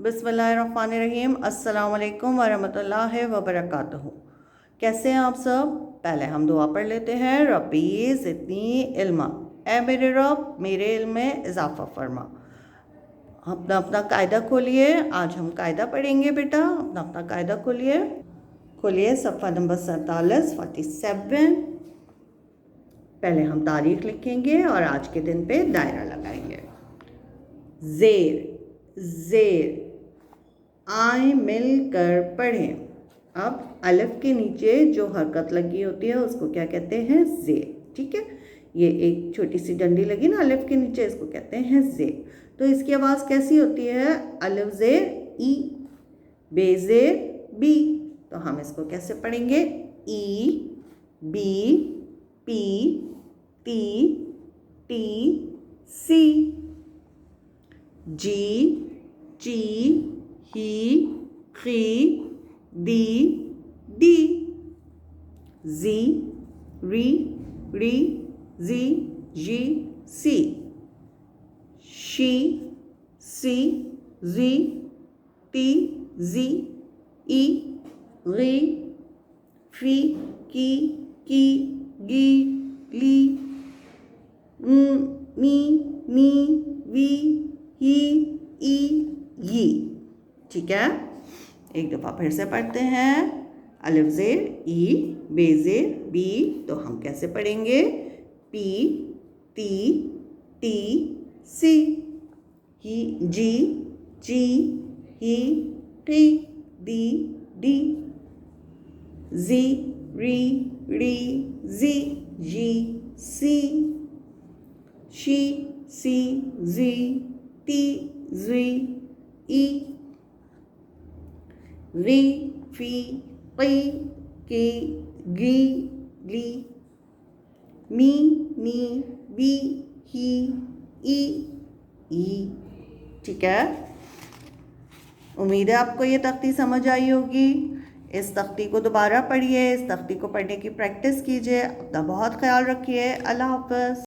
बिस्मिल्लाहिर्रहमानिर्रहीम। अस्सलाम वालेकुम वरहमतुल्लाहि वबरकातुहू। कैसे हैं आप सब? पहले हम दुआ पढ़ लेते हैं। रब्बी ज़िदनी इल्मा, ए मेरे रब मेरे इल्म में इजाफ़ा फरमा। अपना अपना कायदा खोलिए। आज हम कायदा पढ़ेंगे बेटा। अपना अपना कायदा खोलिए सफ़ा नंबर 47 पहले हम तारीख लिखेंगे और आज के दिन पे दायरा लगाएंगे। ज़ेर ज़ेर आए मिलकर पढ़ें। अब अलिफ के नीचे जो हरकत लगी होती है उसको क्या कहते हैं? ज़ेर। ठीक है, ये एक छोटी सी डंडी लगी ना अलिफ के नीचे, इसको कहते हैं ज़ेर। तो इसकी आवाज़ कैसी होती है? अलिफ ज़ेर ई, बे ज़ेर बी। तो हम इसको कैसे पढ़ेंगे? E B P T T C. जी ची ही खी डी डी। जी री री जी जी सी। She C G T G ई री फी की गी ली मी नी वी ही ई ये। ठीक है, एक दफ़ा फिर से पढ़ते हैं। अलिफ ज़ेर ई, बे ज़ेर बी। तो हम कैसे पढ़ेंगे? P T T C. ही जी ची ही टी डी डी। जी री री जी जी सी। She C G T G ई। री फी की गी ली। मी नी वी ही ई। ठीक है, उम्मीद है आपको ये तख्ती समझ आई होगी। इस तख्ती को दोबारा पढ़िए, इस तख्ती को पढ़ने की प्रैक्टिस कीजिए। अपना बहुत ख्याल रखिए। अल्लाह हाफ़िज़।